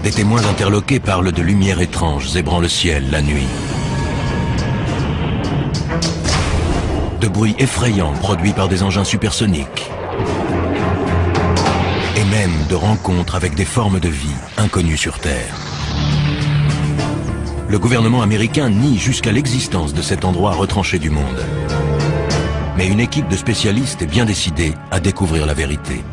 Des témoins interloqués parlent de lumières étranges zébrant le ciel la nuit. De bruits effrayants produits par des engins supersoniques. Et même de rencontres avec des formes de vie inconnues sur Terre. Le gouvernement américain nie jusqu'à l'existence de cet endroit retranché du monde. Mais une équipe de spécialistes est bien décidée à découvrir la vérité.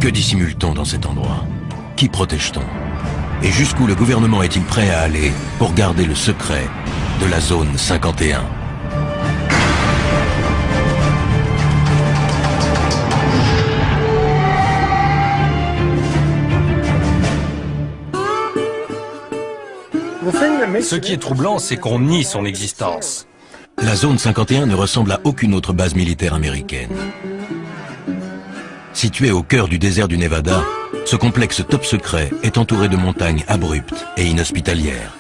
Que dissimule-t-on dans cet endroit? Qui protège-t-on? Et jusqu'où le gouvernement est-il prêt à aller pour garder le secret de la zone 51? Ce qui est troublant, c'est qu'on nie son existence. La zone 51 ne ressemble à aucune autre base militaire américaine. Situé au cœur du désert du Nevada, ce complexe top secret est entouré de montagnes abruptes et inhospitalières.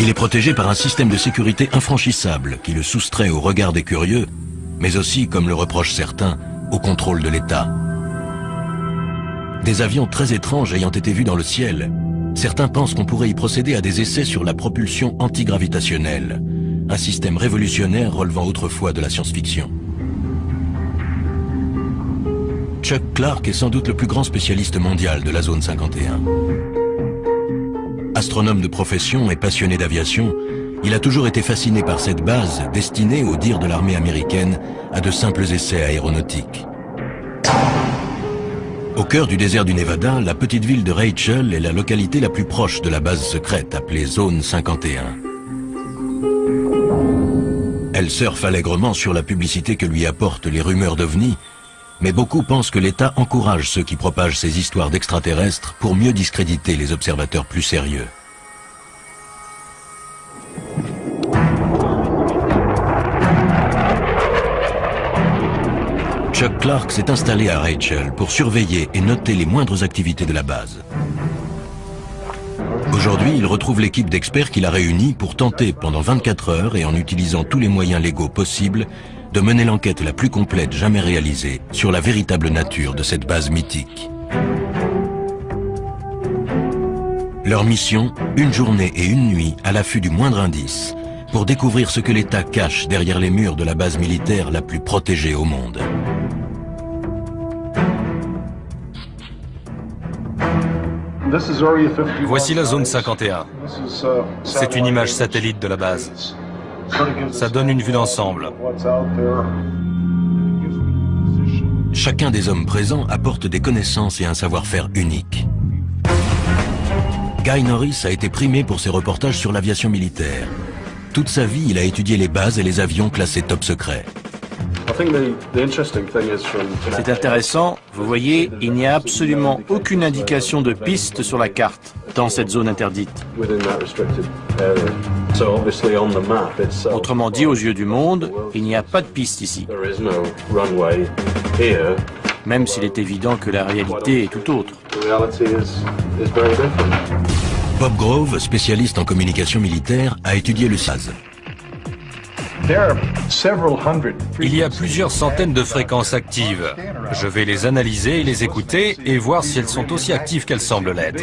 Il est protégé par un système de sécurité infranchissable qui le soustrait au regard des curieux, mais aussi, comme le reprochent certains, au contrôle de l'État. Des avions très étranges ayant été vus dans le ciel, certains pensent qu'on pourrait y procéder à des essais sur la propulsion antigravitationnelle, un système révolutionnaire relevant autrefois de la science-fiction. Chuck Clark est sans doute le plus grand spécialiste mondial de la zone 51. Astronome de profession et passionné d'aviation, il a toujours été fasciné par cette base destinée, au dire de l'armée américaine, à de simples essais aéronautiques. Au cœur du désert du Nevada, la petite ville de Rachel est la localité la plus proche de la base secrète appelée Zone 51. Elle surfe allègrement sur la publicité que lui apportent les rumeurs d'OVNI, mais beaucoup pensent que l'État encourage ceux qui propagent ces histoires d'extraterrestres pour mieux discréditer les observateurs plus sérieux. Chuck Clark s'est installé à Rachel pour surveiller et noter les moindres activités de la base. Aujourd'hui, il retrouve l'équipe d'experts qu'il a réunie pour tenter pendant 24 heures et en utilisant tous les moyens légaux possibles de mener l'enquête la plus complète jamais réalisée sur la véritable nature de cette base mythique. Leur mission, une journée et une nuit à l'affût du moindre indice, pour découvrir ce que l'État cache derrière les murs de la base militaire la plus protégée au monde. Voici la zone 51. C'est une image satellite de la base. Ça donne une vue d'ensemble. Chacun des hommes présents apporte des connaissances et un savoir-faire unique. Guy Norris a été primé pour ses reportages sur l'aviation militaire. Toute sa vie, il a étudié les bases et les avions classés top secret. C'est intéressant, vous voyez, il n'y a absolument aucune indication de piste sur la carte dans cette zone interdite. Autrement dit, aux yeux du monde, il n'y a pas de piste ici. Même s'il est évident que la réalité est tout autre. Bob Grove, spécialiste en communication militaire, a étudié le SAZ. Il y a plusieurs centaines de fréquences actives. Je vais les analyser et les écouter et voir si elles sont aussi actives qu'elles semblent l'être.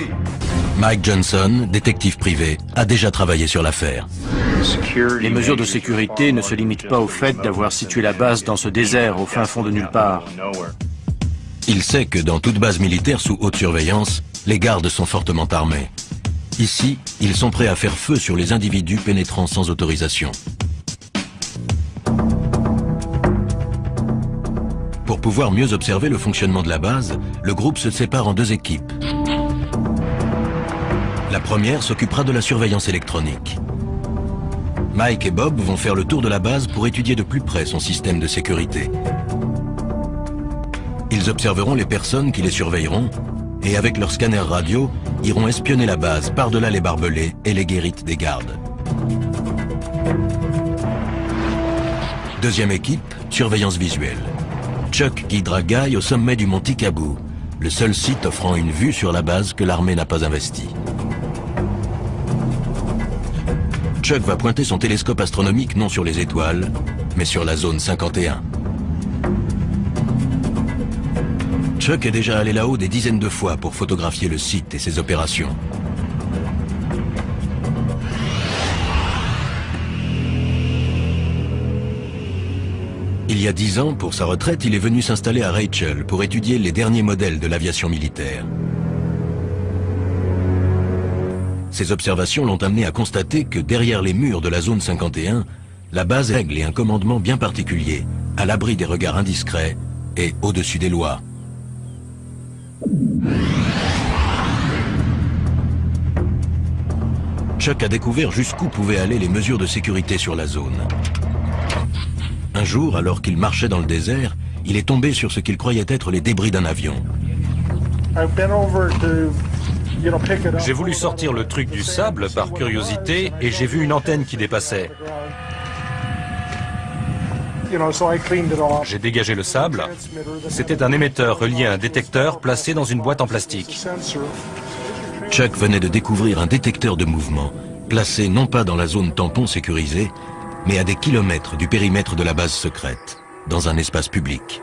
Mike Johnson, détective privé, a déjà travaillé sur l'affaire. Les mesures de sécurité ne se limitent pas au fait d'avoir situé la base dans ce désert au fin fond de nulle part. Il sait que dans toute base militaire sous haute surveillance, les gardes sont fortement armés. Ici, ils sont prêts à faire feu sur les individus pénétrant sans autorisation. Pour pouvoir mieux observer le fonctionnement de la base, le groupe se sépare en deux équipes. La première s'occupera de la surveillance électronique. Mike et Bob vont faire le tour de la base pour étudier de plus près son système de sécurité. Ils observeront les personnes qui les surveilleront et avec leur scanner radio, iront espionner la base par-delà les barbelés et les guérites des gardes. Deuxième équipe, surveillance visuelle. Chuck guidera Guy au sommet du mont Tikaboo, le seul site offrant une vue sur la base que l'armée n'a pas investie. Chuck va pointer son télescope astronomique non sur les étoiles, mais sur la zone 51. Chuck est déjà allé là-haut des dizaines de fois pour photographier le site et ses opérations. Il y a 10 ans, pour sa retraite, il est venu s'installer à Rachel pour étudier les derniers modèles de l'aviation militaire. Ces observations l'ont amené à constater que derrière les murs de la zone 51, la base règle et un commandement bien particulier, à l'abri des regards indiscrets et au-dessus des lois. Chuck a découvert jusqu'où pouvaient aller les mesures de sécurité sur la zone. Un jour, alors qu'il marchait dans le désert, il est tombé sur ce qu'il croyait être les débris d'un avion. J'ai voulu sortir le truc du sable par curiosité et j'ai vu une antenne qui dépassait. J'ai dégagé le sable. C'était un émetteur relié à un détecteur placé dans une boîte en plastique. Chuck venait de découvrir un détecteur de mouvement, placé non pas dans la zone tampon sécurisée, mais à des kilomètres du périmètre de la base secrète, dans un espace public.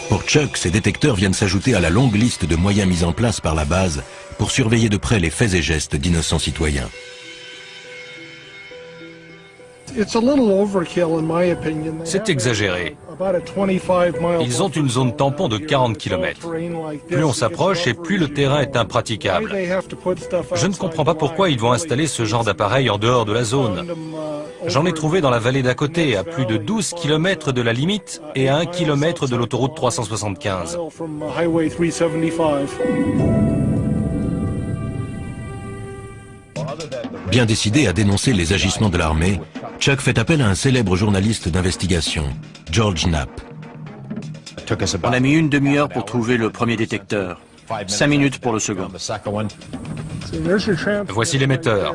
Pour Chuck, ces détecteurs viennent s'ajouter à la longue liste de moyens mis en place par la base pour surveiller de près les faits et gestes d'innocents citoyens. C'est exagéré. Ils ont une zone tampon de 40 km. Plus on s'approche et plus le terrain est impraticable. Je ne comprends pas pourquoi ils vont installer ce genre d'appareil en dehors de la zone. J'en ai trouvé dans la vallée d'à côté, à plus de 12 km de la limite et à 1 km de l'autoroute 375. Bien décidé à dénoncer les agissements de l'armée, Chuck fait appel à un célèbre journaliste d'investigation, George Knapp. On a mis une demi-heure pour trouver le premier détecteur. 5 minutes pour le second. Voici l'émetteur.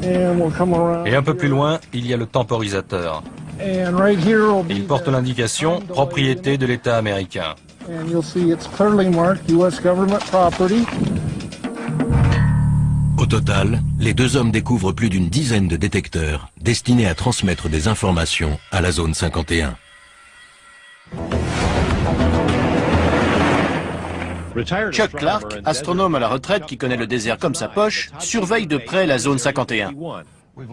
Et un peu plus loin, il y a le temporisateur. Il porte l'indication « Propriété de l'État américain ». Au total, les deux hommes découvrent plus d'une dizaine de détecteurs destinés à transmettre des informations à la zone 51. Chuck Clark, astronome à la retraite qui connaît le désert comme sa poche, surveille de près la zone 51.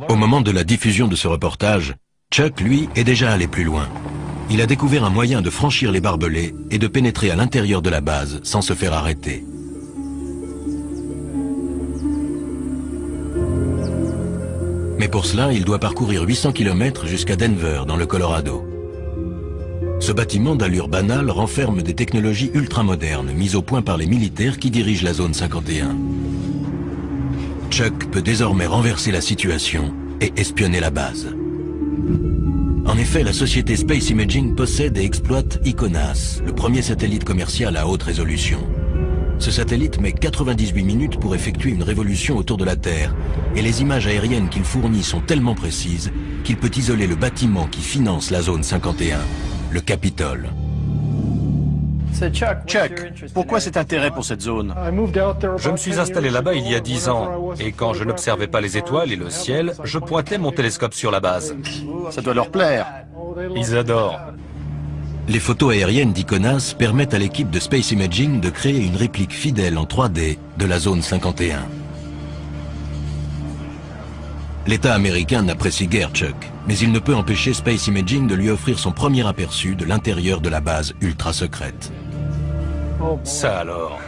Au moment de la diffusion de ce reportage, Chuck, lui, est déjà allé plus loin. Il a découvert un moyen de franchir les barbelés et de pénétrer à l'intérieur de la base sans se faire arrêter. Mais pour cela, il doit parcourir 800 km jusqu'à Denver, dans le Colorado. Ce bâtiment d'allure banale renferme des technologies ultramodernes mises au point par les militaires qui dirigent la zone 51. Chuck peut désormais renverser la situation et espionner la base. En effet, la société Space Imaging possède et exploite ICONAS, le premier satellite commercial à haute résolution. Ce satellite met 98 minutes pour effectuer une révolution autour de la Terre, et les images aériennes qu'il fournit sont tellement précises qu'il peut isoler le bâtiment qui finance la zone 51, le Capitole. Chuck, pourquoi cet intérêt pour cette zone? Je me suis installé là-bas il y a 10 ans, et quand je n'observais pas les étoiles et le ciel, je pointais mon télescope sur la base. Ça doit leur plaire. Ils adorent. Les photos aériennes d'ICONAS permettent à l'équipe de Space Imaging de créer une réplique fidèle en 3D de la zone 51. L'État américain n'apprécie guère Chuck, mais il ne peut empêcher Space Imaging de lui offrir son premier aperçu de l'intérieur de la base ultra secrète. Ça alors.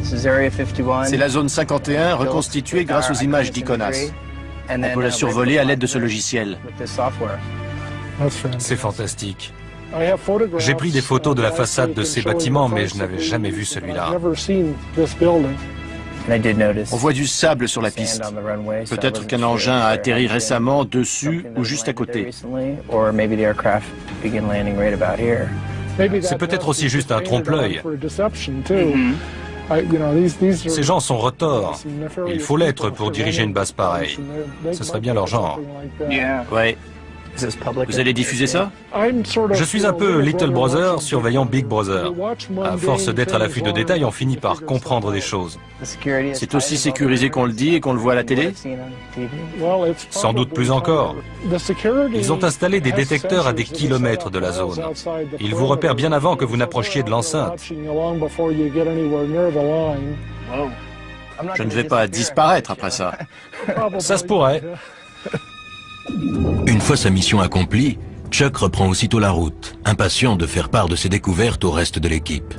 C'est la zone 51 reconstituée grâce aux images d'ICONAS. On peut la survoler à l'aide de ce logiciel. C'est fantastique. J'ai pris des photos de la façade de ces bâtiments, mais je n'avais jamais vu celui-là. On voit du sable sur la piste. Peut-être qu'un engin a atterri récemment dessus ou juste à côté. C'est peut-être aussi juste un trompe-l'œil. Ces gens sont retors. Il faut l'être pour diriger une base pareille. Ce serait bien leur genre. Ouais. Vous allez diffuser ça? Je suis un peu Little Brother surveillant Big Brother. À force d'être à l'affût de détails, on finit par comprendre des choses. C'est aussi sécurisé qu'on le dit et qu'on le voit à la télé? Sans doute plus encore. Ils ont installé des détecteurs à des kilomètres de la zone. Ils vous repèrent bien avant que vous n'approchiez de l'enceinte. Je ne vais pas disparaître après ça. Ça se pourrait. Une fois sa mission accomplie, Chuck reprend aussitôt la route, impatient de faire part de ses découvertes au reste de l'équipe.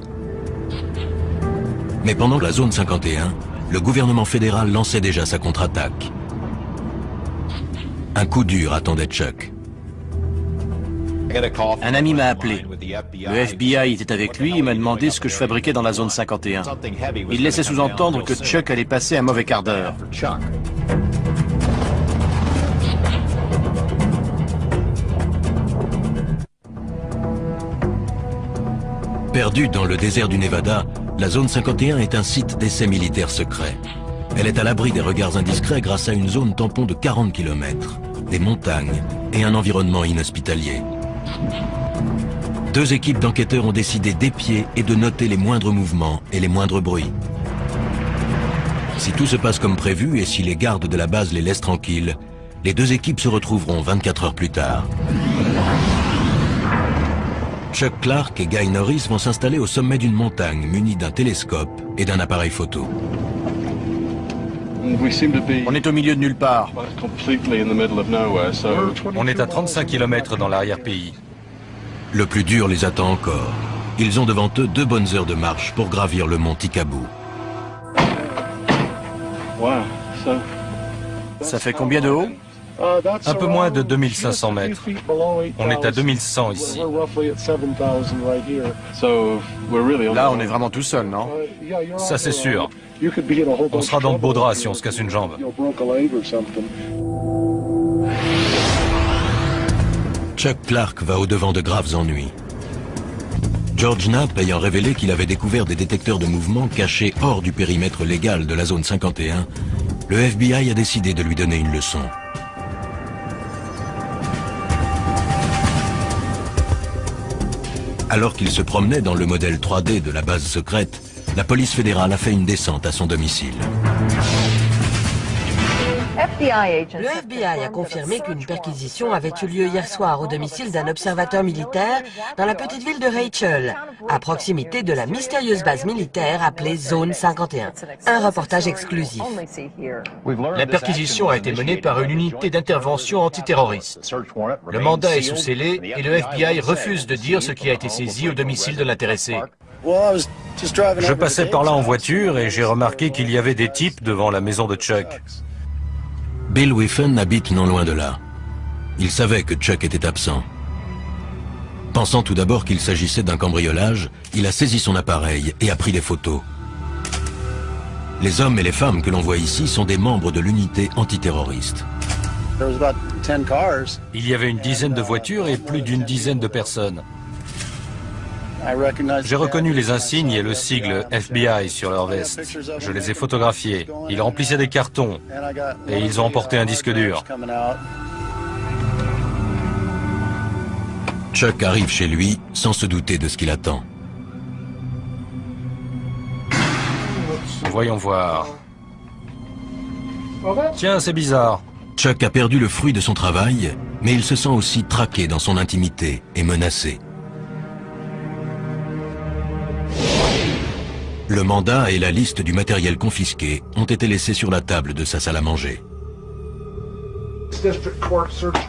Mais pendant la zone 51, le gouvernement fédéral lançait déjà sa contre-attaque. Un coup dur attendait Chuck. Un ami m'a appelé. Le FBI était avec lui et m'a demandé ce que je fabriquais dans la zone 51. Il laissait sous-entendre que Chuck allait passer un mauvais quart d'heure. Perdue dans le désert du Nevada, la zone 51 est un site d'essai militaire secret. Elle est à l'abri des regards indiscrets grâce à une zone tampon de 40 km, des montagnes et un environnement inhospitalier. Deux équipes d'enquêteurs ont décidé d'épier et de noter les moindres mouvements et les moindres bruits. Si tout se passe comme prévu et si les gardes de la base les laissent tranquilles, les deux équipes se retrouveront 24 heures plus tard. Chuck Clark et Guy Norris vont s'installer au sommet d'une montagne munis d'un télescope et d'un appareil photo. On est au milieu de nulle part. On est à 35 km dans l'arrière-pays. Le plus dur les attend encore. Ils ont devant eux 2 bonnes heures de marche pour gravir le mont Tikabou. Ça fait combien de haut? Un peu moins de 2500 mètres. On est à 2100 ici. Là, on est vraiment tout seul, non? Ça, c'est sûr. On sera dans le beau drap si on se casse une jambe. Chuck Clark va au-devant de graves ennuis. George Knapp ayant révélé qu'il avait découvert des détecteurs de mouvement cachés hors du périmètre légal de la zone 51, le FBI a décidé de lui donner une leçon. Alors qu'il se promenait dans le modèle 3D de la base secrète, la police fédérale a fait une descente à son domicile. Le FBI a confirmé qu'une perquisition avait eu lieu hier soir au domicile d'un observateur militaire dans la petite ville de Rachel, à proximité de la mystérieuse base militaire appelée Zone 51. Un reportage exclusif. La perquisition a été menée par une unité d'intervention antiterroriste. Le mandat est sous scellé et le FBI refuse de dire ce qui a été saisi au domicile de l'intéressé. Je passais par là en voiture et j'ai remarqué qu'il y avait des types devant la maison de Chuck. Bill Whiffen habite non loin de là. Il savait que Chuck était absent. Pensant tout d'abord qu'il s'agissait d'un cambriolage, il a saisi son appareil et a pris des photos. Les hommes et les femmes que l'on voit ici sont des membres de l'unité antiterroriste. Il y avait une dizaine de voitures et plus d'une dizaine de personnes. J'ai reconnu les insignes et le sigle FBI sur leur veste. Je les ai photographiés. Ils remplissaient des cartons et ils ont emporté un disque dur. Chuck arrive chez lui sans se douter de ce qu'il attend. Voyons voir. Tiens, c'est bizarre. Chuck a perdu le fruit de son travail, mais il se sent aussi traqué dans son intimité et menacé. Le mandat et la liste du matériel confisqué ont été laissés sur la table de sa salle à manger.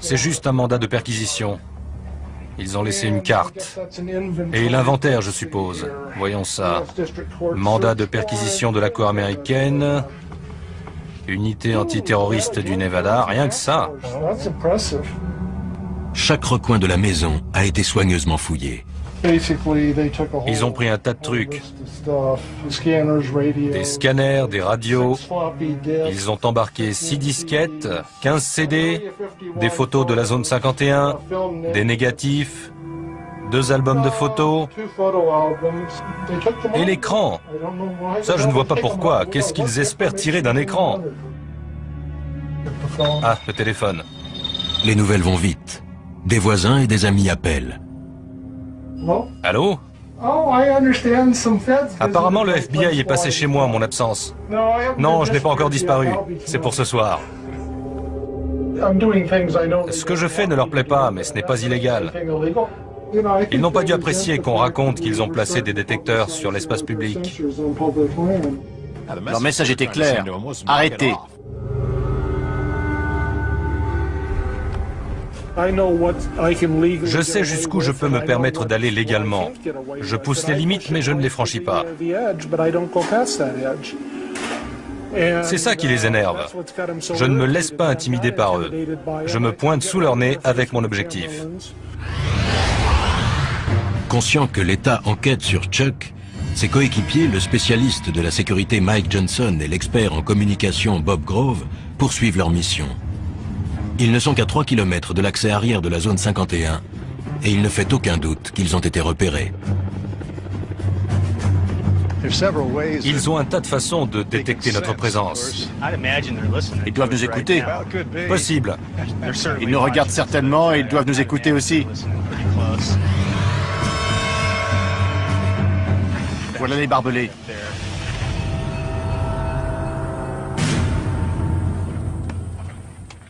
C'est juste un mandat de perquisition. Ils ont laissé une carte. Et l'inventaire, je suppose. Voyons ça. Mandat de perquisition de la Cour américaine. Unité antiterroriste du Nevada. Rien que ça. Chaque recoin de la maison a été soigneusement fouillé. Ils ont pris un tas de trucs. Des scanners, des radios. Ils ont embarqué 6 disquettes, 15 CD, des photos de la zone 51, des négatifs, 2 albums de photos et l'écran. Ça, je ne vois pas pourquoi. Qu'est-ce qu'ils espèrent tirer d'un écran? Ah, le téléphone. Les nouvelles vont vite. Des voisins et des amis appellent. Allô? Apparemment, le FBI est passé chez moi en mon absence. Non, je n'ai pas encore disparu. C'est pour ce soir. Ce que je fais ne leur plaît pas, mais ce n'est pas illégal. Ils n'ont pas dû apprécier qu'on raconte qu'ils ont placé des détecteurs sur l'espace public. Leur message était clair. Arrêtez. Je sais jusqu'où je peux me permettre d'aller légalement. Je pousse les limites, mais je ne les franchis pas. C'est ça qui les énerve. Je ne me laisse pas intimider par eux. Je me pointe sous leur nez avec mon objectif. Conscient que l'État enquête sur Chuck, ses coéquipiers, le spécialiste de la sécurité Mike Johnson et l'expert en communication Bob Grove, poursuivent leur mission. Ils ne sont qu'à 3 km de l'accès arrière de la zone 51 et il ne fait aucun doute qu'ils ont été repérés. Ils ont un tas de façons de détecter notre présence. Ils doivent nous écouter. Possible. Ils nous regardent certainement et ils doivent nous écouter aussi. Voilà les barbelés.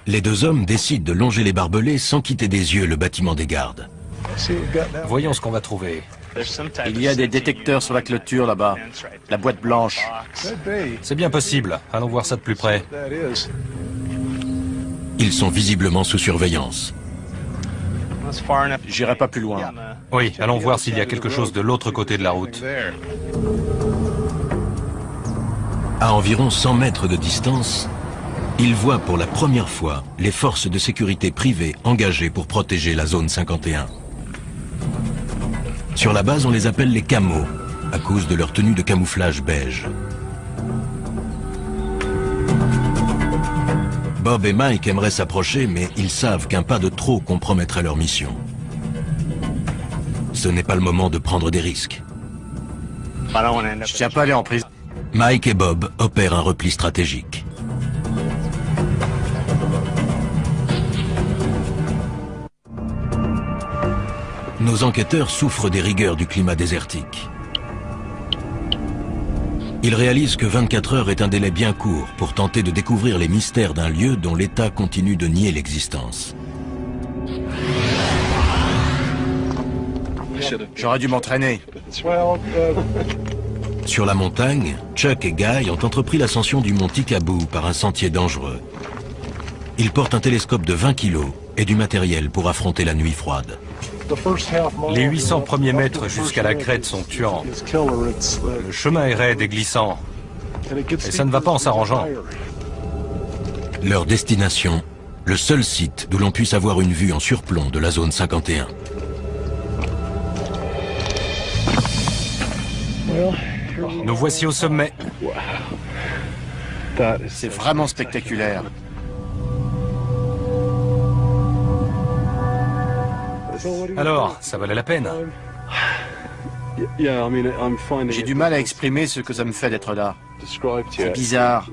Les deux hommes décident de longer les barbelés sans quitter des yeux le bâtiment des gardes. Voyons ce qu'on va trouver. Il y a des détecteurs sur la clôture là-bas. La boîte blanche. C'est bien possible. Allons voir ça de plus près. Ils sont visiblement sous surveillance. J'irai pas plus loin. Oui, allons voir s'il y a quelque chose de l'autre côté de la route. À environ 100 mètres de distance, ils voient pour la première fois les forces de sécurité privées engagées pour protéger la zone 51. Sur la base, on les appelle les camos, à cause de leur tenue de camouflage beige. Bob et Mike aimeraient s'approcher, mais ils savent qu'un pas de trop compromettrait leur mission. Ce n'est pas le moment de prendre des risques. Je tiens pas à aller en prison. Mike et Bob opèrent un repli stratégique. Nos enquêteurs souffrent des rigueurs du climat désertique. Ils réalisent que 24 heures est un délai bien court pour tenter de découvrir les mystères d'un lieu dont l'État continue de nier l'existence. J'aurais dû m'entraîner. Sur la montagne, Chuck et Guy ont entrepris l'ascension du mont Tikabou par un sentier dangereux. Ils portent un télescope de 20 kg et du matériel pour affronter la nuit froide. Les 800 premiers mètres jusqu'à la crête sont tuants. Le chemin est raide et glissant. Et ça ne va pas en s'arrangeant. Leur destination, le seul site d'où l'on puisse avoir une vue en surplomb de la zone 51. Nous voici au sommet. C'est vraiment spectaculaire. Alors, ça valait la peine. J'ai du mal à exprimer ce que ça me fait d'être là. C'est bizarre.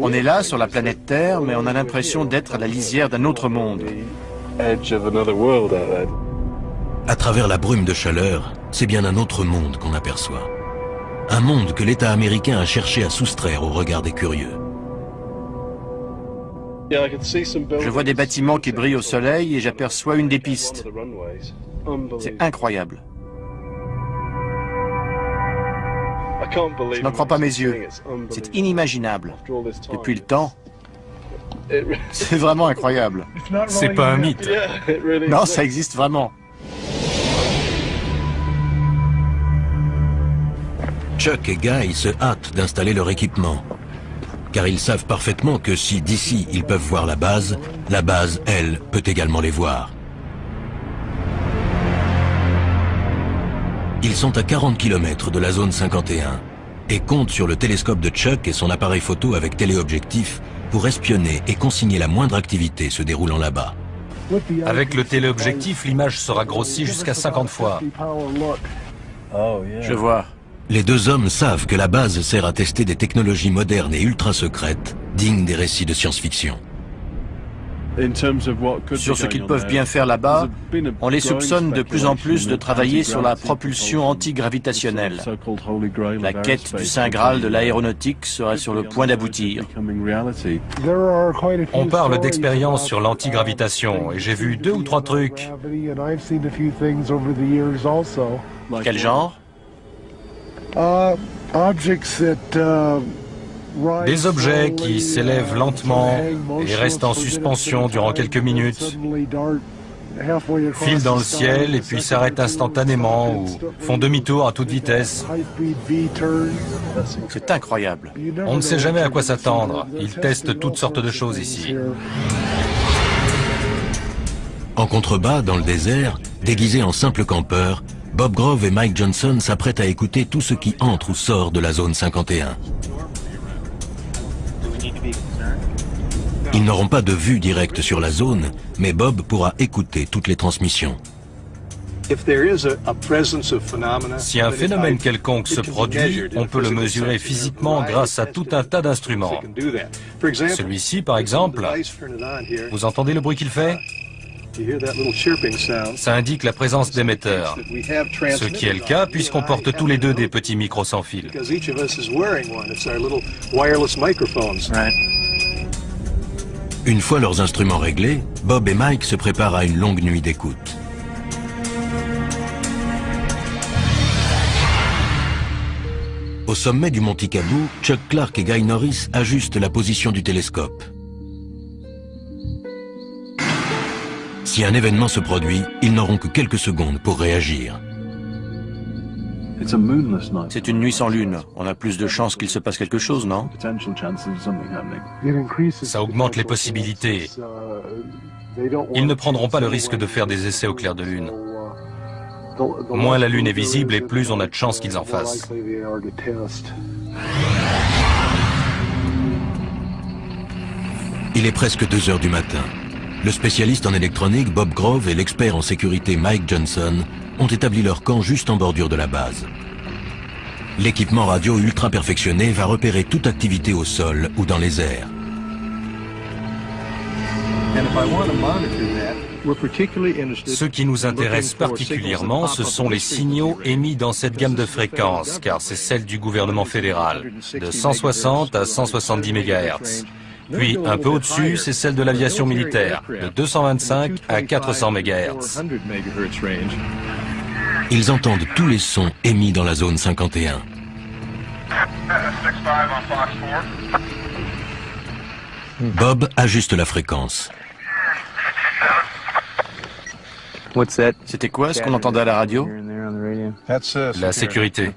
On est là, sur la planète Terre, mais on a l'impression d'être à la lisière d'un autre monde. À travers la brume de chaleur, c'est bien un autre monde qu'on aperçoit. Un monde que l'État américain a cherché à soustraire au regard des curieux. Je vois des bâtiments qui brillent au soleil et j'aperçois une des pistes. C'est incroyable. Je n'en crois pas mes yeux. C'est inimaginable. Depuis le temps, c'est vraiment incroyable. C'est pas un mythe. Non, ça existe vraiment. Chuck et Guy se hâtent d'installer leur équipement, car ils savent parfaitement que si d'ici ils peuvent voir la base, elle, peut également les voir. Ils sont à 40 km de la zone 51 et comptent sur le télescope de Chuck et son appareil photo avec téléobjectif pour espionner et consigner la moindre activité se déroulant là-bas. Avec le téléobjectif, l'image sera grossie jusqu'à 50 fois. Je vois. Les deux hommes savent que la base sert à tester des technologies modernes et ultra secrètes, dignes des récits de science-fiction. Sur ce qu'ils peuvent bien faire là-bas, on les soupçonne de plus en plus de travailler sur la propulsion antigravitationnelle. La quête du Saint Graal de l'aéronautique serait sur le point d'aboutir. On parle d'expérience sur l'antigravitation et j'ai vu 2 ou 3 trucs. Quel genre? Des objets qui s'élèvent lentement et restent en suspension durant quelques minutes, filent dans le ciel et puis s'arrêtent instantanément ou font demi-tour à toute vitesse. C'est incroyable. On ne sait jamais à quoi s'attendre. Ils testent toutes sortes de choses ici. En contrebas, dans le désert, déguisés en simples campeurs, Bob Grove et Mike Johnson s'apprêtent à écouter tout ce qui entre ou sort de la zone 51. Ils n'auront pas de vue directe sur la zone, mais Bob pourra écouter toutes les transmissions. Si un phénomène quelconque se produit, on peut le mesurer physiquement grâce à tout un tas d'instruments. Celui-ci, par exemple, vous entendez le bruit qu'il fait? Ça indique la présence d'émetteurs, ce qui est le cas puisqu'on porte tous les deux des petits micros sans fil. Une fois leurs instruments réglés, Bob et Mike se préparent à une longue nuit d'écoute. Au sommet du Mont Ticaboo, Chuck Clark et Guy Norris ajustent la position du télescope. Si un événement se produit, ils n'auront que quelques secondes pour réagir. C'est une nuit sans lune. On a plus de chances qu'il se passe quelque chose, non? Ça augmente les possibilités. Ils ne prendront pas le risque de faire des essais au clair de lune. Moins la lune est visible et plus on a de chances qu'ils en fassent. Il est presque 2 heures du matin. Le spécialiste en électronique Bob Grove et l'expert en sécurité Mike Johnson ont établi leur camp juste en bordure de la base. L'équipement radio ultra perfectionné va repérer toute activité au sol ou dans les airs. Ce qui nous intéresse particulièrement, ce sont les signaux émis dans cette gamme de fréquences, car c'est celle du gouvernement fédéral, de 160 à 170 MHz. Puis, un peu au-dessus, c'est celle de l'aviation militaire, de 225 à 400 MHz. Ils entendent tous les sons émis dans la zone 51. Bob ajuste la fréquence. C'était quoi ce qu'on entendait à la radio? La sécurité.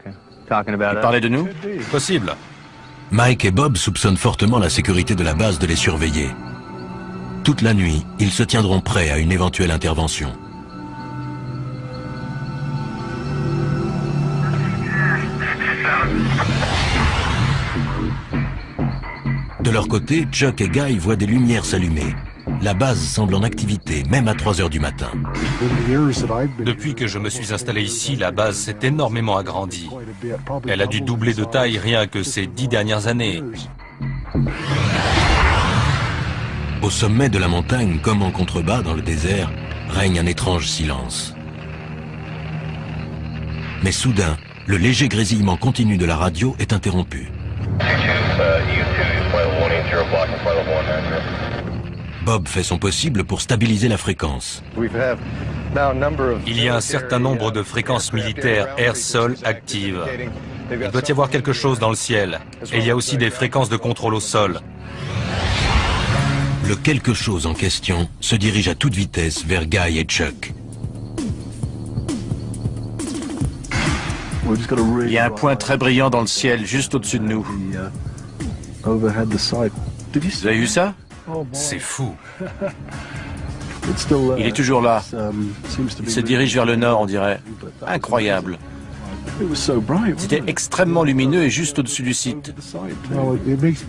Il parlait de nous? Possible. Mike et Bob soupçonnent fortement la sécurité de la base de les surveiller. Toute la nuit, ils se tiendront prêts à une éventuelle intervention. De leur côté, Chuck et Guy voient des lumières s'allumer. La base semble en activité, même à 3 heures du matin. Depuis que je me suis installé ici, la base s'est énormément agrandie. Elle a dû doubler de taille rien que ces 10 dernières années. Au sommet de la montagne, comme en contrebas dans le désert, règne un étrange silence. Mais soudain, le léger grésillement continu de la radio est interrompu. Bob fait son possible pour stabiliser la fréquence. Il y a un certain nombre de fréquences militaires air-sol actives. Il doit y avoir quelque chose dans le ciel. Et il y a aussi des fréquences de contrôle au sol. Le quelque chose en question se dirige à toute vitesse vers Guy et Chuck. Il y a un point très brillant dans le ciel, juste au-dessus de nous. Vous avez vu ça? C'est fou. Il est toujours là. Il se dirige vers le nord, on dirait. Incroyable. C'était extrêmement lumineux et juste au-dessus du site.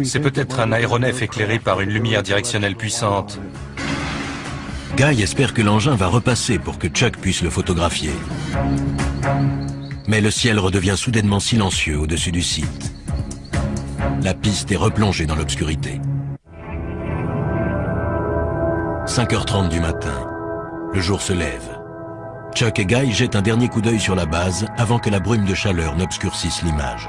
C'est peut-être un aéronef éclairé par une lumière directionnelle puissante. Guy espère que l'engin va repasser pour que Chuck puisse le photographier. Mais le ciel redevient soudainement silencieux au-dessus du site. La piste est replongée dans l'obscurité. 5h30 du matin. Le jour se lève. Chuck et Guy jettent un dernier coup d'œil sur la base avant que la brume de chaleur n'obscurcisse l'image.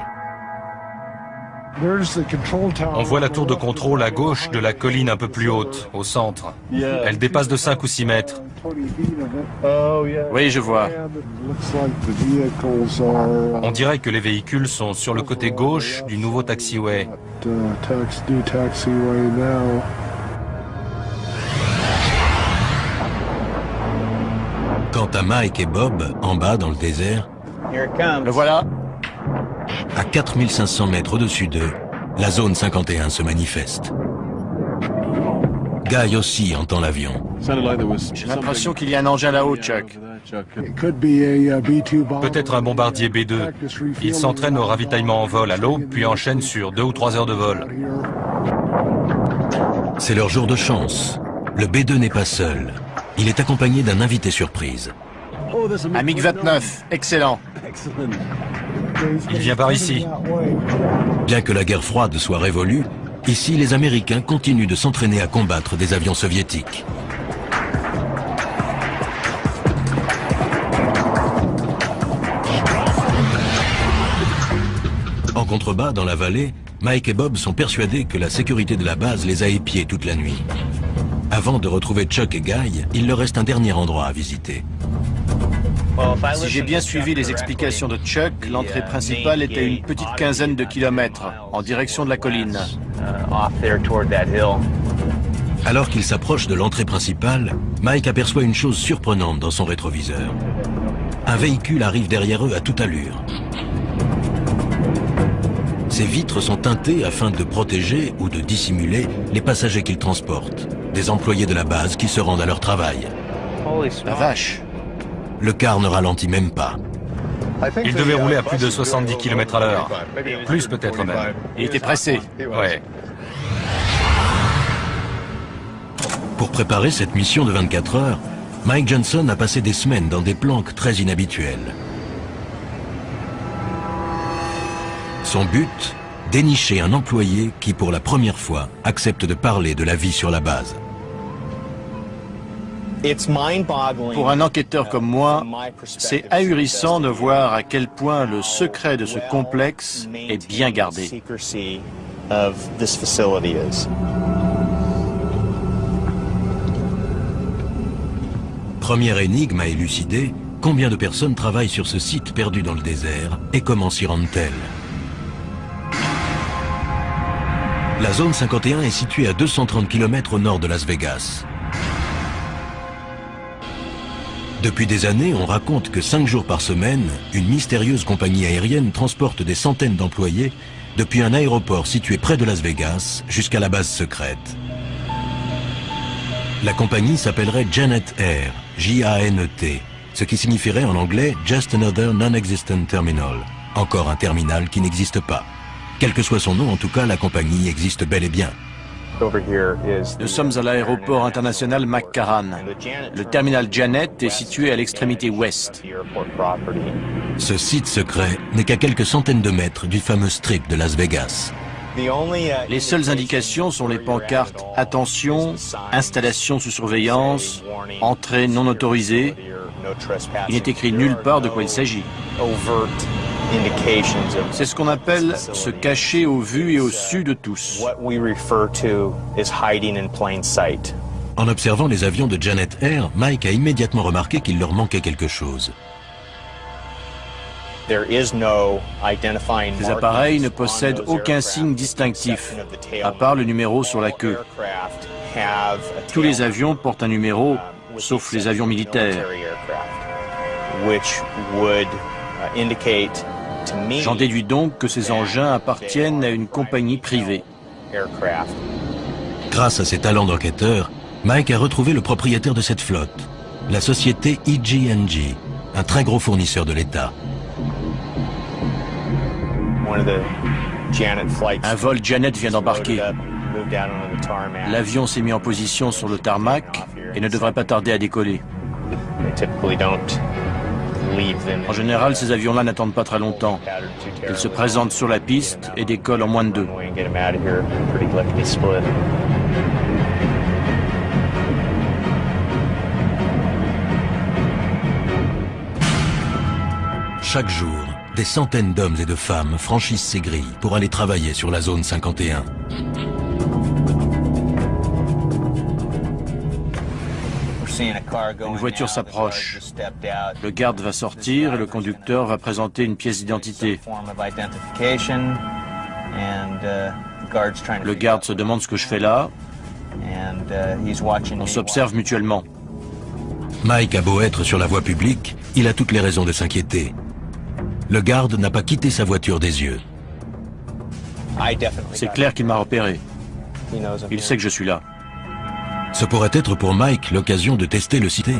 On voit la tour de contrôle à gauche de la colline un peu plus haute, au centre. Elle dépasse de 5 ou 6 mètres. Oui, je vois. On dirait que les véhicules sont sur le côté gauche du nouveau taxiway. Quant à Mike et Bob, en bas dans le désert, Le voilà. à 4500 mètres au-dessus d'eux, la zone 51 se manifeste. Guy aussi entend l'avion. J'ai l'impression qu'il y a un engin là-haut, Chuck. Peut-être un bombardier B-2. Il s'entraîne au ravitaillement en vol à l'aube, puis enchaîne sur 2 ou 3 heures de vol. C'est leur jour de chance. Le B-2 n'est pas seul. Il est accompagné d'un invité surprise. Un MiG-29, excellent. Il vient par ici. Bien que la guerre froide soit révolue, ici les Américains continuent de s'entraîner à combattre des avions soviétiques. En contrebas, dans la vallée, Mike et Bob sont persuadés que la sécurité de la base les a épiés toute la nuit. Avant de retrouver Chuck et Guy, il leur reste un dernier endroit à visiter. Si j'ai bien suivi les explications de Chuck, l'entrée principale est à une petite quinzaine de kilomètres, en direction de la colline. Alors qu'il s'approche de l'entrée principale, Mike aperçoit une chose surprenante dans son rétroviseur. Un véhicule arrive derrière eux à toute allure. Ses vitres sont teintées afin de protéger ou de dissimuler les passagers qu'ils transportent, des employés de la base qui se rendent à leur travail. La vache! Le car ne ralentit même pas. Il devait rouler à plus de 70 km à l'heure. Plus peut-être même. Il était pressé. Ouais. Pour préparer cette mission de 24 heures, Mike Johnson a passé des semaines dans des planques très inhabituelles. Son but, dénicher un employé qui, pour la première fois, accepte de parler de la vie sur la base. Pour un enquêteur comme moi, c'est ahurissant de voir à quel point le secret de ce complexe est bien gardé. Première énigme à élucider, combien de personnes travaillent sur ce site perdu dans le désert et comment s'y rendent-elles? La zone 51 est située à 230 km au nord de Las Vegas. Depuis des années, on raconte que 5 jours par semaine, une mystérieuse compagnie aérienne transporte des centaines d'employés depuis un aéroport situé près de Las Vegas jusqu'à la base secrète. La compagnie s'appellerait Janet Air, J-A-N-E-T, ce qui signifierait en anglais « Just Another Non-Existent Terminal », encore un terminal qui n'existe pas. Quel que soit son nom, en tout cas, la compagnie existe bel et bien. Nous sommes à l'aéroport international McCarran. Le terminal Janet est situé à l'extrémité ouest. Ce site secret n'est qu'à quelques centaines de mètres du fameux strip de Las Vegas. Les seules indications sont les pancartes « Attention »,« Installation sous surveillance »,« Entrée non autorisée ». Il n'est écrit nulle part de quoi il s'agit. C'est ce qu'on appelle se cacher au vu et au su de tous. En observant les avions de Janet Air, Mike a immédiatement remarqué qu'il leur manquait quelque chose. Ces appareils ne possèdent aucun signe distinctif, à part le numéro sur la queue. Tous les avions portent un numéro, sauf les avions militaires. J'en déduis donc que ces engins appartiennent à une compagnie privée. Grâce à ses talents d'enquêteur, Mike a retrouvé le propriétaire de cette flotte, la société EG&G, un très gros fournisseur de l'État. Un vol Janet vient d'embarquer. L'avion s'est mis en position sur le tarmac et ne devrait pas tarder à décoller. En général, ces avions-là n'attendent pas très longtemps. Ils se présentent sur la piste et décollent en moins de 2. Chaque jour, des centaines d'hommes et de femmes franchissent ces grilles pour aller travailler sur la zone 51. Une voiture s'approche. Le garde va sortir et le conducteur va présenter une pièce d'identité. Le garde se demande ce que je fais là. On s'observe mutuellement. Mike a beau être sur la voie publique, il a toutes les raisons de s'inquiéter. Le garde n'a pas quitté sa voiture des yeux. C'est clair qu'il m'a repéré. Il sait que je suis là. Ce pourrait être pour Mike l'occasion de tester le cité.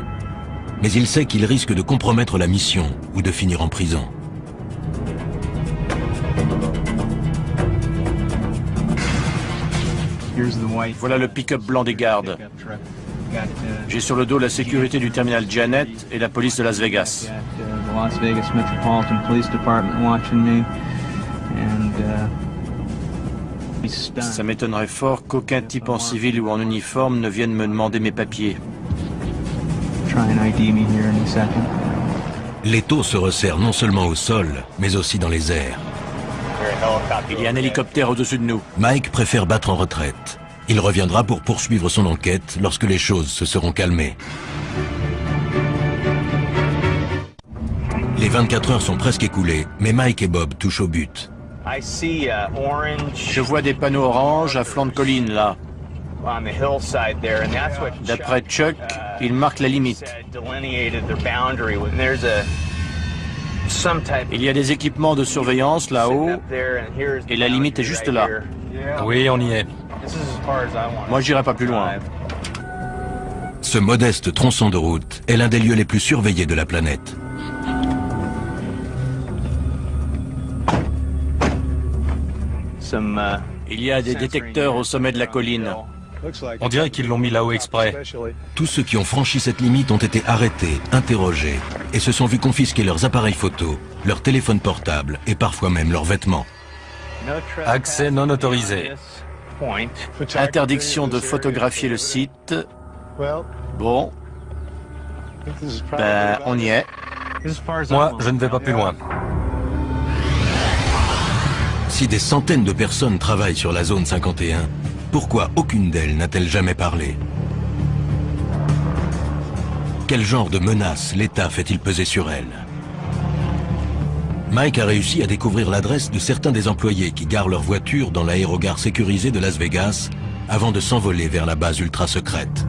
Mais il sait qu'il risque de compromettre la mission ou de finir en prison. Voilà le pick-up blanc des gardes. J'ai sur le dos la sécurité du terminal Janet et la police de Las Vegas. Ça m'étonnerait fort qu'aucun type en civil ou en uniforme ne vienne me demander mes papiers. L'étau se resserre non seulement au sol, mais aussi dans les airs. Il y a un hélicoptère au-dessus de nous. Mike préfère battre en retraite. Il reviendra pour poursuivre son enquête lorsque les choses se seront calmées. Les 24 heures sont presque écoulées, mais Mike et Bob touchent au but. Je vois des panneaux orange à flanc de colline, là. D'après Chuck, ils marquent la limite. Il y a des équipements de surveillance là-haut, et la limite est juste là. Oui, on y est. Moi, j'irai pas plus loin. Ce modeste tronçon de route est l'un des lieux les plus surveillés de la planète. Il y a des détecteurs au sommet de la colline. On dirait qu'ils l'ont mis là-haut exprès. Tous ceux qui ont franchi cette limite ont été arrêtés, interrogés, et se sont vus confisquer leurs appareils photos, leurs téléphones portables et parfois même leurs vêtements. Accès non autorisé. Interdiction de photographier le site. Bon. Ben, on y est. Moi, je ne vais pas plus loin. Si des centaines de personnes travaillent sur la zone 51, pourquoi aucune d'elles n'a-t-elle jamais parlé? Quel genre de menace l'État fait-il peser sur elles? Mike a réussi à découvrir l'adresse de certains des employés qui garent leur voiture dans l'aérogare sécurisé de Las Vegas avant de s'envoler vers la base ultra secrète.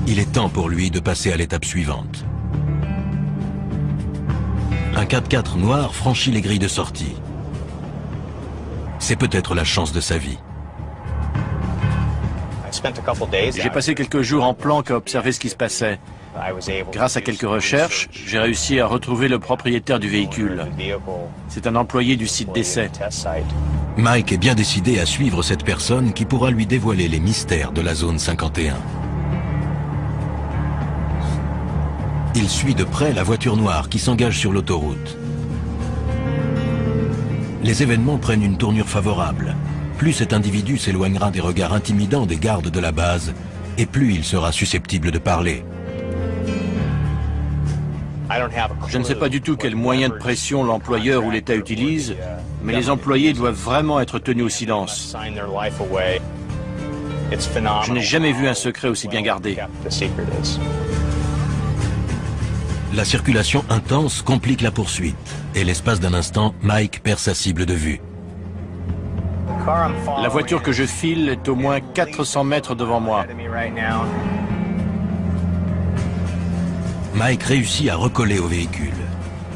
Il est temps pour lui de passer à l'étape suivante. Un 4x4 noir franchit les grilles de sortie. C'est peut-être la chance de sa vie. J'ai passé quelques jours en planque à observer ce qui se passait. Grâce à quelques recherches, j'ai réussi à retrouver le propriétaire du véhicule. C'est un employé du site d'essai. Mike est bien décidé à suivre cette personne qui pourra lui dévoiler les mystères de la zone 51. Il suit de près la voiture noire qui s'engage sur l'autoroute. Les événements prennent une tournure favorable. Plus cet individu s'éloignera des regards intimidants des gardes de la base, et plus il sera susceptible de parler. Je ne sais pas du tout quel moyen de pression l'employeur ou l'État utilise, mais les employés doivent vraiment être tenus au silence. Je n'ai jamais vu un secret aussi bien gardé. La circulation intense complique la poursuite, et l'espace d'un instant, Mike perd sa cible de vue. La voiture que je file est au moins 400 mètres devant moi. Mike réussit à recoller au véhicule.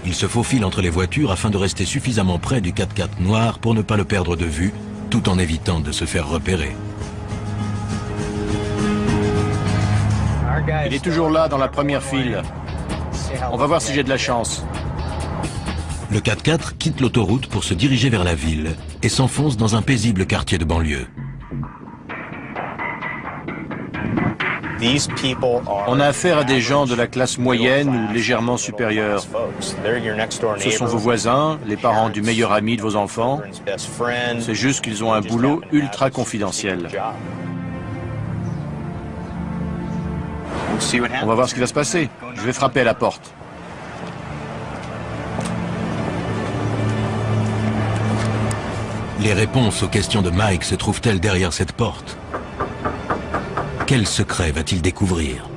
Il se faufile entre les voitures afin de rester suffisamment près du 4x4 noir pour ne pas le perdre de vue, tout en évitant de se faire repérer. Il est toujours là dans la première file. On va voir si j'ai de la chance. Le 4x4 quitte l'autoroute pour se diriger vers la ville et s'enfonce dans un paisible quartier de banlieue. On a affaire à des gens de la classe moyenne ou légèrement supérieure. Ce sont vos voisins, les parents du meilleur ami de vos enfants. C'est juste qu'ils ont un boulot ultra confidentiel. On va voir ce qui va se passer. Je vais frapper à la porte. Les réponses aux questions de Mike se trouvent-elles derrière cette porte? Quel secret va-t-il découvrir?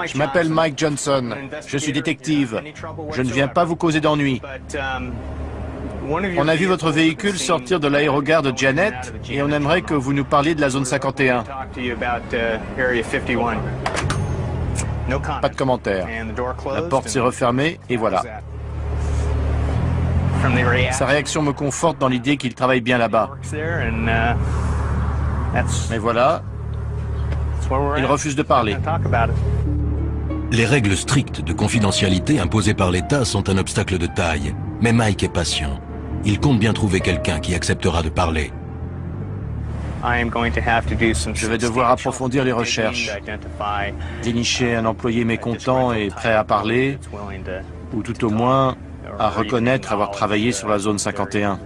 Je m'appelle Mike Johnson. Je suis détective. Je ne viens pas vous causer d'ennuis. On a vu votre véhicule sortir de l'aérogare de Janet et on aimerait que vous nous parliez de la zone 51. Pas de commentaire. La porte s'est refermée et voilà. Sa réaction me conforte dans l'idée qu'il travaille bien là-bas. Mais voilà, il refuse de parler. Les règles strictes de confidentialité imposées par l'État sont un obstacle de taille. Mais Mike est patient. Il compte bien trouver quelqu'un qui acceptera de parler. Je vais devoir approfondir les recherches, dénicher un employé mécontent et prêt à parler, ou tout au moins à reconnaître avoir travaillé sur la zone 51.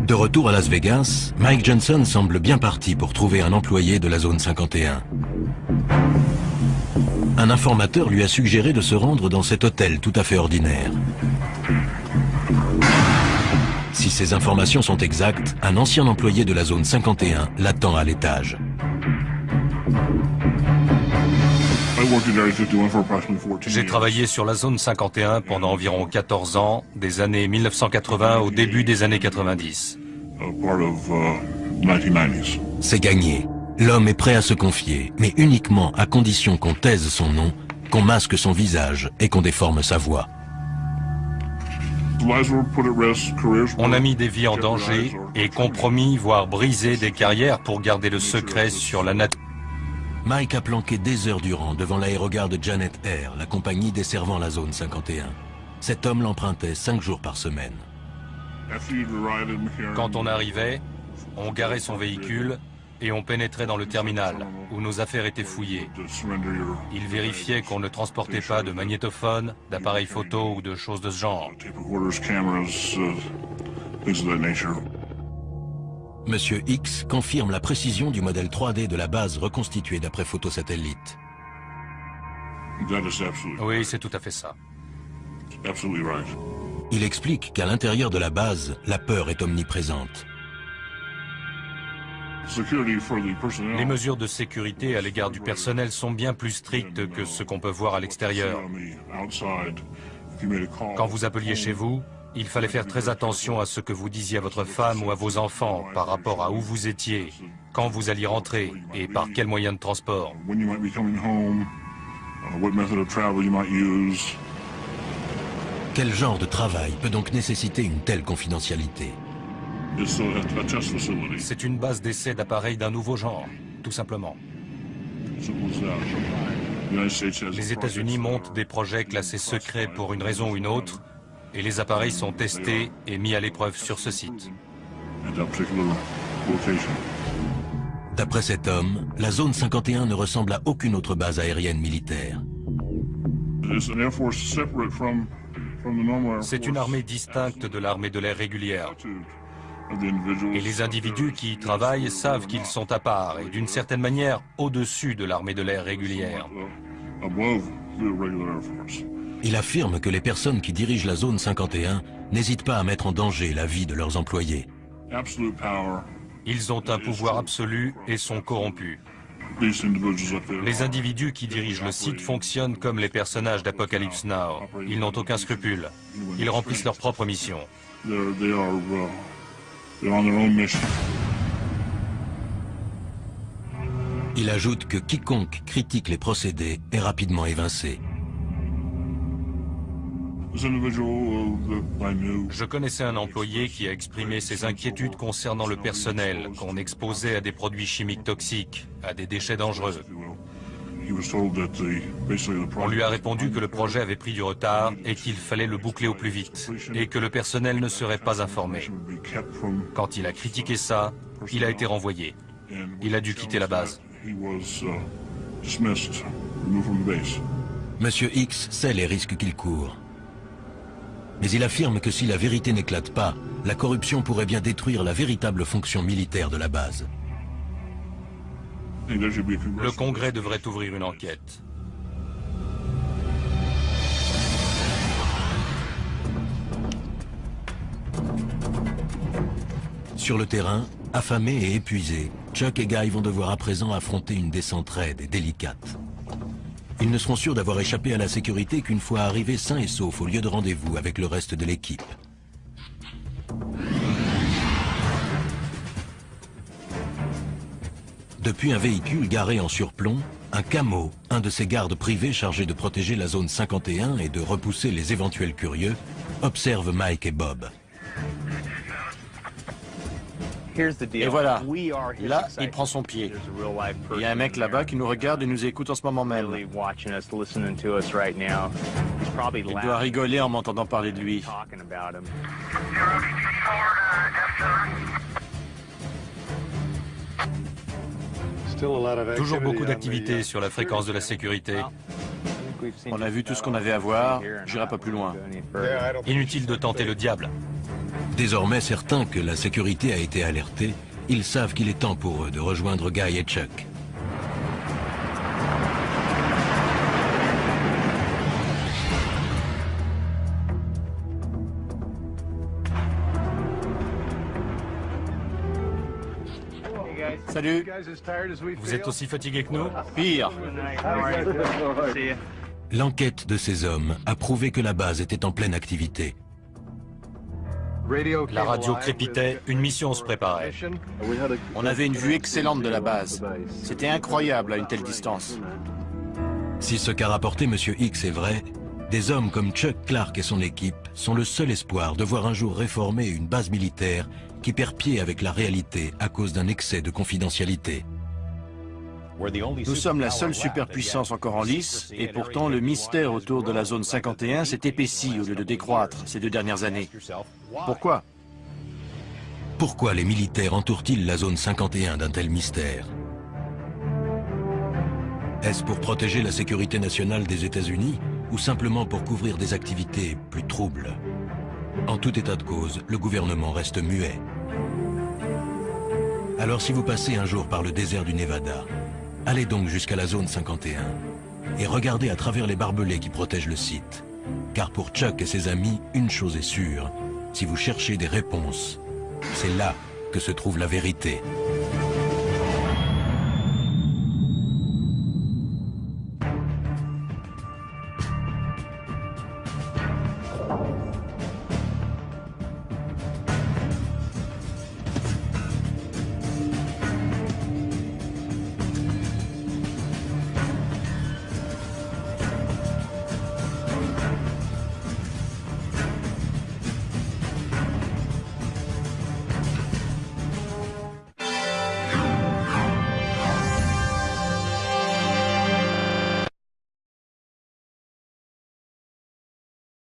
De retour à Las Vegas, Mike Johnson semble bien parti pour trouver un employé de la zone 51. Un informateur lui a suggéré de se rendre dans cet hôtel tout à fait ordinaire. Si ces informations sont exactes, un ancien employé de la zone 51 l'attend à l'étage. J'ai travaillé sur la zone 51 pendant environ 14 ans, des années 1980 au début des années 90. C'est gagné. L'homme est prêt à se confier, mais uniquement à condition qu'on taise son nom, qu'on masque son visage et qu'on déforme sa voix. On a mis des vies en danger et compromis, voire brisé des carrières pour garder le secret sur la nature. Mike a planqué des heures durant devant l'aérogare de Janet Air, la compagnie desservant la zone 51. Cet homme l'empruntait 5 jours par semaine. Quand on arrivait, on garait son véhicule et on pénétrait dans le terminal, où nos affaires étaient fouillées. Il vérifiait qu'on ne transportait pas de magnétophone, d'appareils photo ou de choses de ce genre. Monsieur X confirme la précision du modèle 3D de la base reconstituée d'après photos satellites. Oui, c'est tout à fait ça. Il explique qu'à l'intérieur de la base, la peur est omniprésente. Les mesures de sécurité à l'égard du personnel sont bien plus strictes que ce qu'on peut voir à l'extérieur. Quand vous appeliez chez vous, il fallait faire très attention à ce que vous disiez à votre femme ou à vos enfants par rapport à où vous étiez, quand vous alliez rentrer et par quel moyen de transport. Quel genre de travail peut donc nécessiter une telle confidentialité? C'est une base d'essai d'appareils d'un nouveau genre, tout simplement. Les États-Unis montent des projets classés secrets pour une raison ou une autre, et les appareils sont testés et mis à l'épreuve sur ce site. D'après cet homme, la zone 51 ne ressemble à aucune autre base aérienne militaire. C'est une armée distincte de l'armée de l'air régulière. Et les individus qui y travaillent savent qu'ils sont à part et d'une certaine manière au-dessus de l'armée de l'air régulière. Il affirme que les personnes qui dirigent la zone 51 n'hésitent pas à mettre en danger la vie de leurs employés. Ils ont un pouvoir absolu et sont corrompus. Les individus qui dirigent le site fonctionnent comme les personnages d'Apocalypse Now. Ils n'ont aucun scrupule. Ils remplissent leur propre mission. Il ajoute que quiconque critique les procédés est rapidement évincé. Je connaissais un employé qui a exprimé ses inquiétudes concernant le personnel qu'on exposait à des produits chimiques toxiques, à des déchets dangereux. On lui a répondu que le projet avait pris du retard et qu'il fallait le boucler au plus vite, et que le personnel ne serait pas informé. Quand il a critiqué ça, il a été renvoyé. Il a dû quitter la base. Monsieur X sait les risques qu'il court. Mais il affirme que si la vérité n'éclate pas, la corruption pourrait bien détruire la véritable fonction militaire de la base. Le Congrès devrait ouvrir une enquête. Sur le terrain, affamés et épuisés, Chuck et Guy vont devoir à présent affronter une descente raide et délicate. Ils ne seront sûrs d'avoir échappé à la sécurité qu'une fois arrivés sains et saufs au lieu de rendez-vous avec le reste de l'équipe. Depuis un véhicule garé en surplomb, un camo, un de ces gardes privés chargés de protéger la zone 51 et de repousser les éventuels curieux, observe Mike et Bob. Et voilà, là, il prend son pied. Il y a un mec là-bas qui nous regarde et nous écoute en ce moment même. Il doit rigoler en m'entendant parler de lui. Toujours beaucoup d'activités sur la fréquence de la sécurité. On a vu tout ce qu'on avait à voir, j'irai pas plus loin. Inutile de tenter le diable. Désormais certains que la sécurité a été alertée, ils savent qu'il est temps pour eux de rejoindre Guy et Chuck. Salut, Vous êtes aussi fatigués que nous? pire. L'enquête de ces hommes a prouvé que la base était en pleine activité. La radio crépitait, une mission se préparait. On avait une vue excellente de la base. C'était incroyable à une telle distance. Si ce qu'a rapporté M. X est vrai, des hommes comme Chuck Clark et son équipe sont le seul espoir de voir un jour réformer une base militaire qui perd pied avec la réalité à cause d'un excès de confidentialité. Nous sommes la seule superpuissance encore en lice, et pourtant le mystère autour de la zone 51 s'est épaissi au lieu de décroître ces 2 dernières années. Pourquoi? Pourquoi les militaires entourent-ils la zone 51 d'un tel mystère? Est-ce pour protéger la sécurité nationale des États-Unis ou simplement pour couvrir des activités plus troubles? En tout état de cause, le gouvernement reste muet. Alors si vous passez un jour par le désert du Nevada, allez donc jusqu'à la zone 51 et regardez à travers les barbelés qui protègent le site. Car pour Chuck et ses amis, une chose est sûre, si vous cherchez des réponses, c'est là que se trouve la vérité.